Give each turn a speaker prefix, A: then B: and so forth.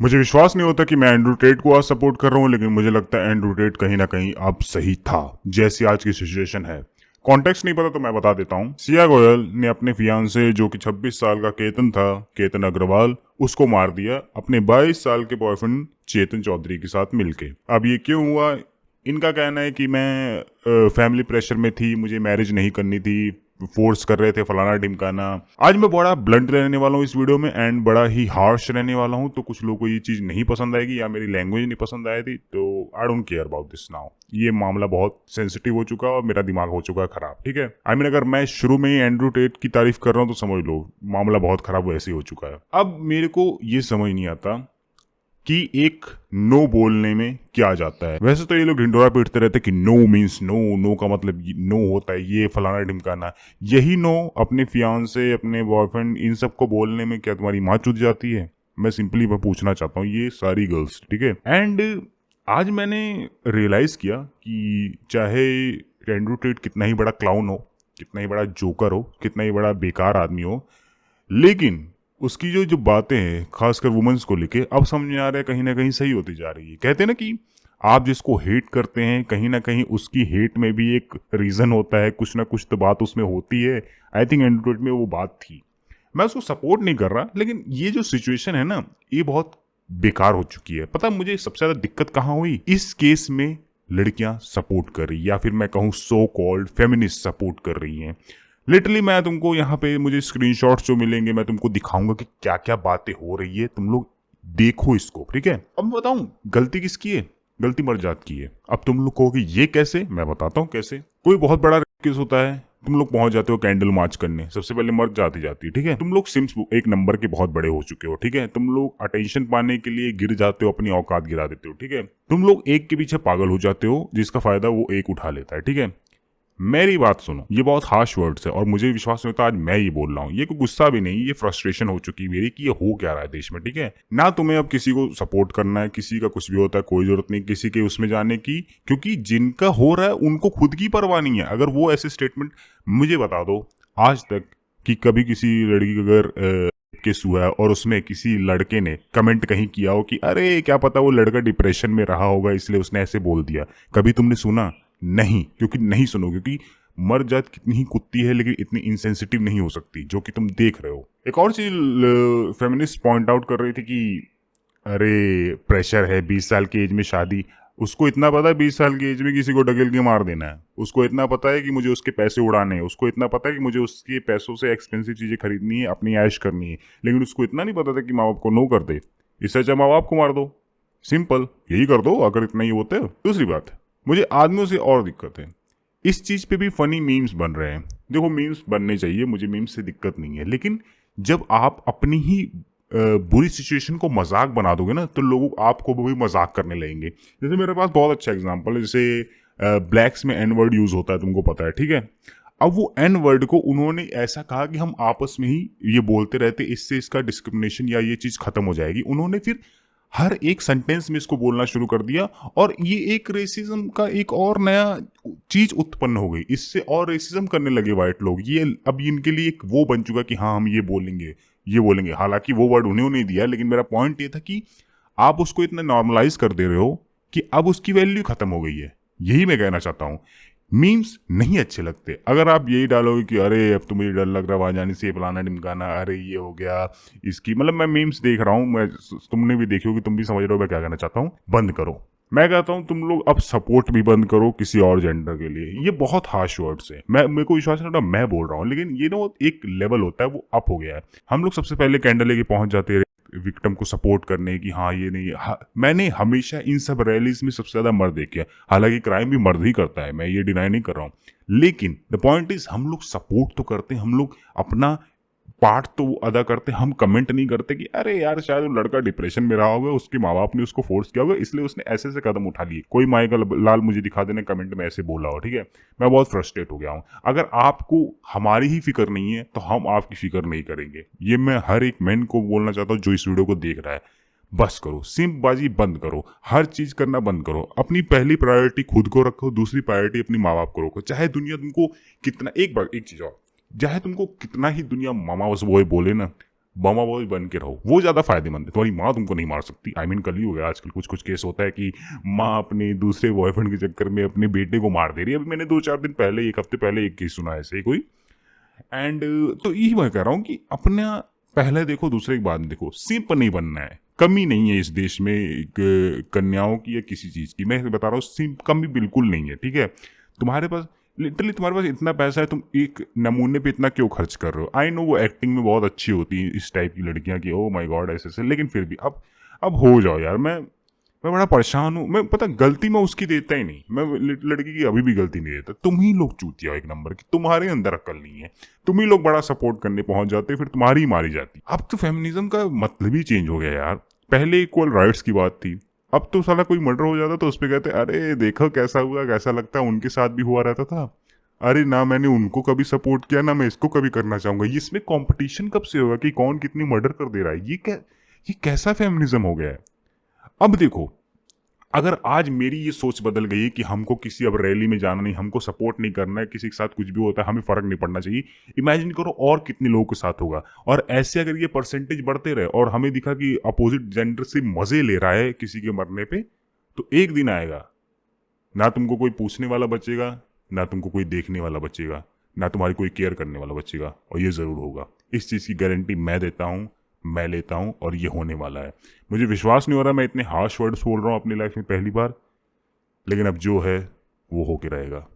A: मुझे विश्वास नहीं होता कि मैं एंड्रू टेट को आज सपोर्ट कर रहा हूँ, लेकिन मुझे लगता है एंड्रू टेट कहीं ना कहीं अब सही था, जैसी आज की सिचुएशन है। कॉन्टेक्स्ट नहीं पता तो मैं बता देता हूँ। सिया गोयल ने अपने फियांसे जो कि 26 साल का केतन था, केतन अग्रवाल, उसको मार दिया अपने 22 साल के बॉयफ्रेंड चेतन चौधरी के साथ मिलके। अब ये क्यों हुआ? इनका कहना है कि मैं फैमिली प्रेशर में थी, मुझे मैरिज नहीं करनी थी, फोर्स कर रहे थे, फलाना ढिमकाना। आज मैं बड़ा ब्लंट रहने वाला हूँ इस वीडियो में एंड बड़ा ही हार्श रहने वाला हूँ, तो कुछ लोगों को ये चीज नहीं पसंद आएगी या मेरी लैंग्वेज नहीं पसंद आई थी, तो I don't care about this now. ये मामला बहुत सेंसिटिव हो चुका है और मेरा दिमाग हो चुका है खराब, ठीक है। आई मीन अगर मैं शुरू में ही एंड्रू टेट की तारीफ कर रहा हूँ तो समझ लो मामला बहुत खराब वैसे ही हो चुका है। अब मेरे को ये समझ नहीं आता कि एक नो बोलने में क्या जाता है। वैसे तो ये लोग ढिंडोरा पीटते रहते कि नो मीन्स नो, नो का मतलब नो होता है ये फलाना ढिमकाना। यही नो अपने फियांसे, अपने बॉयफ्रेंड, इन सब को बोलने में क्या तुम्हारी माँ चुद जाती है? मैं सिंपली मैं पूछना चाहता हूँ ये सारी गर्ल्स, ठीक है। एंड आज मैंने रियलाइज किया कि चाहे एंड्रू टेट कितना ही बड़ा क्लाउन हो, कितना ही बड़ा जोकर हो, कितना ही बड़ा बेकार आदमी हो, लेकिन उसकी जो जो बातें हैं खासकर वुमेन्स को लेके अब समझ में आ रहा है कहीं ना कहीं सही होती जा रही है। कहते हैं ना कि आप जिसको हेट करते हैं कहीं ना कहीं उसकी हेट में भी एक रीजन होता है, कुछ ना कुछ तो बात उसमें होती है। आई थिंक एंड्रॉइड में वो बात थी। मैं उसको सपोर्ट नहीं कर रहा, लेकिन ये जो सिचुएशन है ना ये बहुत बेकार हो चुकी है। पता मुझे सबसे ज्यादा दिक्कत कहाँ हुई? इस केस में लड़कियां सपोर्ट कर रही, या फिर मैं कहूँ सो कॉल्ड फेमिनिस्ट सपोर्ट कर रही हैं। लिटरली मैं तुमको यहाँ पे मुझे स्क्रीनशॉट्स जो मिलेंगे मैं तुमको दिखाऊंगा कि क्या क्या बातें हो रही है, तुम लोग देखो इसको, ठीक है। अब मैं बताऊं गलती किसकी है? गलती मर्जाद की है। अब तुम लोग कहोगे ये कैसे? मैं बताता हूँ कैसे। कोई बहुत बड़ा केस होता है, तुम लोग पहुंच जाते हो कैंडल मार्च करने, सबसे पहले मर्द जाती जाती है, ठीक है। तुम लोग सिम्स एक नंबर के बहुत बड़े हो चुके हो, ठीक है। तुम लोग अटेंशन पाने के लिए गिर जाते हो, अपनी औकात गिरा देते हो, ठीक है। तुम लोग एक के पीछे पागल हो जाते हो जिसका फायदा वो एक उठा लेता है, ठीक है। मेरी बात सुनो, ये बहुत हार्श वर्ड्स है और मुझे विश्वास नहीं होता आज मैं ये बोल रहा हूँ। ये कोई गुस्सा भी नहीं, ये फ्रस्ट्रेशन हो चुकी है मेरी कि ये हो क्या रहा है देश में, ठीक है ना। तुम्हें अब किसी को सपोर्ट करना है, किसी का कुछ भी होता है, कोई जरूरत नहीं किसी के उसमें जाने की, क्योंकि जिनका हो रहा है उनको खुद की परवाह नहीं है। अगर वो ऐसे स्टेटमेंट, मुझे बता दो आज तक कि कभी किसी लड़की का अगर केस हुआ है और उसमें किसी लड़के ने कमेंट कहीं किया हो कि अरे क्या पता वो लड़का डिप्रेशन में रहा होगा इसलिए उसने ऐसे बोल दिया? कभी तुमने सुना? नहीं, क्योंकि नहीं सुनो, क्योंकि मर जात कितनी ही कुत्ती है लेकिन इतनी इंसेंसिटिव नहीं हो सकती जो कि तुम देख रहे हो। एक और चीज फेमिनिस्ट पॉइंट आउट कर रही थी कि अरे प्रेशर है, 20 साल की एज में शादी। उसको इतना पता है 20 साल की एज में किसी को ढकेल के मार देना है, उसको इतना पता है कि मुझे उसके पैसे उड़ाने हैं, उसको इतना पता है कि मुझे उसके पैसों से एक्सपेंसिव चीजें खरीदनी है, अपनी ऐश करनी है, लेकिन उसको इतना नहीं पता था कि माँ बाप को नो कर दे। इससे अच्छा माँ बाप को मार दो, सिंपल यही कर दो अगर इतना ही होते है। दूसरी बात, मुझे आदमियों से और दिक्कत है, इस चीज पे भी फनी मीम्स बन रहे हैं। देखो मीम्स बनने चाहिए, मुझे मीम्स से दिक्कत नहीं है, लेकिन जब आप अपनी ही बुरी सिचुएशन को मजाक बना दोगे ना तो लोग आपको भी मजाक करने लगेंगे। जैसे मेरे पास बहुत अच्छा एग्जांपल है, जैसे ब्लैक्स में एन वर्ड यूज होता है, तुमको पता है, ठीक है। अब वो एन वर्ड को उन्होंने ऐसा कहा कि हम आपस में ही ये बोलते रहते, इससे इसका डिस्क्रिमिनेशन या ये चीज खत्म हो जाएगी। उन्होंने फिर हर एक सेंटेंस में इसको बोलना शुरू कर दिया और ये एक रेसिज्म का एक और नया चीज उत्पन्न हो गई। इससे और रेसिज्म करने लगे वाइट लोग। ये अब इनके लिए एक वो बन चुका कि हाँ हम ये बोलेंगे, ये बोलेंगे। हालांकि वो वर्ड उन्हें नहीं दिया, लेकिन मेरा पॉइंट ये था कि आप उसको इतना नॉर्मलाइज कर दे रहे हो कि अब उसकी वैल्यू खत्म हो गई है। यही मैं कहना चाहता हूँ। मीम्स नहीं अच्छे लगते। अगर आप यही डालोगे कि अरे अब तो मुझे डर लग रहा है वहां जाने से, फलाना ढिमकाना, अरे ये हो गया इसकी, मतलब मैं मीम्स देख रहा हूँ, मैं तुमने भी देखी होगी, तुम भी समझ रहे हो मैं क्या कहना चाहता हूँ। बंद करो। मैं कहता हूँ तुम लोग अब सपोर्ट भी बंद करो किसी और जेंडर के लिए। ये बहुत हार्श वर्ड्स है, मैं मेरे को विश्वास नहीं होता मैं बोल रहा हूँ, लेकिन ये ना एक लेवल होता है वो अप हो गया है। हम लोग सबसे पहले कैंडल लेके पहुंच जाते हैं विक्टिम को सपोर्ट करने की, हाँ ये नहीं मैंने हमेशा इन सब रैलीज में सबसे ज्यादा मर्द देखे। हालांकि क्राइम भी मर्द ही करता है, मैं ये डिनाई नहीं कर रहा हूँ, लेकिन द पॉइंट इज हम लोग सपोर्ट तो करते हैं, हम लोग अपना पार्ट तो अदा करते। हम कमेंट नहीं करते कि अरे यार शायद वो लड़का डिप्रेशन में रहा होगा, उसके माँ बाप ने उसको फोर्स किया होगा इसलिए उसने ऐसे से कदम उठा लिए। कोई माई का लाल मुझे दिखा देने कमेंट में ऐसे बोला हो, ठीक है। मैं बहुत फ्रस्ट्रेट हो गया हूँ। अगर आपको हमारी ही फिक्र नहीं है तो हम आपकी फिक्र नहीं करेंगे। ये मैं हर एक मैन को बोलना चाहता हूँ जो इस वीडियो को देख रहा है। बस करो, सिंपबाजी बंद करो, हर चीज करना बंद करो। अपनी पहली प्रायोरिटी खुद को रखो, दूसरी प्रायोरिटी अपनी माँ बाप को रखो। चाहे दुनिया तुमको कितना, एक बार एक चीज और, चाहे तुमको कितना ही दुनिया मामा बस वो बोले ना, मामा बॉय बन के रहो, वो ज्यादा फायदेमंद है। तुम्हारी माँ तुमको नहीं मार सकती। आई मीन कल ही हो गया आजकल, कुछ कुछ केस होता है कि माँ अपने दूसरे बॉयफ्रेंड के चक्कर में अपने बेटे को मार दे रही है। अभी मैंने 2-4 दिन पहले, एक हफ्ते पहले एक केस सुना है ऐसे ही कोई। एंड तो यही मैं कह रहा हूँ कि अपना पहले देखो, दूसरे के बाद में देखो। सिंप नहीं बनना है। कमी नहीं है इस देश में कन्याओं की या किसी चीज की। मैं बता रहा हूँ, सिंप कमी बिल्कुल नहीं है, ठीक है। तुम्हारे पास लिटरली, तुम्हारे पास इतना पैसा है, तुम एक नमूने पे इतना क्यों खर्च कर रहे हो? आई नो वो एक्टिंग में बहुत अच्छी होती है इस टाइप की लड़कियां कि ओ माय गॉड ऐसे ऐसे, लेकिन फिर भी अब हो जाओ यार। मैं बड़ा परेशान हूँ। मैं पता गलती मैं उसकी देता ही नहीं, मैं लड़की की अभी भी गलती नहीं देता। तुम ही लोग चूतिया हो एक नंबर की, तुम्हारे अंदर अक्ल नहीं है। तुम ही लोग बड़ा सपोर्ट करने पहुंच जाते, फिर तुम्हारी ही मारी जाती। अब तो फेमिनिज्म का मतलब ही चेंज हो गया यार। पहले इक्वल राइट्स की बात थी, अब तो साला कोई मर्डर हो जाता तो उस पर कहते अरे देखो कैसा हुआ, कैसा लगता है, उनके साथ भी हुआ रहता था। अरे ना मैंने उनको कभी सपोर्ट किया, ना मैं इसको कभी करना चाहूंगा। ये इसमें कंपटीशन कब से होगा कि कौन कितनी मर्डर कर दे रहा है? ये कैसा फेमिनिज्म हो गया है? अब देखो, अगर आज मेरी ये सोच बदल गई कि हमको किसी अब रैली में जाना नहीं, हमको सपोर्ट नहीं करना है, किसी के साथ कुछ भी होता है हमें फर्क नहीं पड़ना चाहिए, इमेजिन करो और कितने लोगों के साथ होगा। और ऐसे अगर ये परसेंटेज बढ़ते रहे और हमें दिखा कि अपोजिट जेंडर से मजे ले रहा है किसी के मरने पे, तो एक दिन आएगा ना तुमको कोई पूछने वाला बचेगा, ना तुमको कोई देखने वाला बचेगा, ना तुम्हारी कोई केयर करने वाला बचेगा। और ये ज़रूर होगा, इस चीज़ की गारंटी मैं देता हूँ, मैं लेता हूँ, और ये होने वाला है। मुझे विश्वास नहीं हो रहा मैं इतने हार्श वर्ड्स बोल रहा हूँ अपनी लाइफ में पहली बार, लेकिन अब जो है वो होके रहेगा।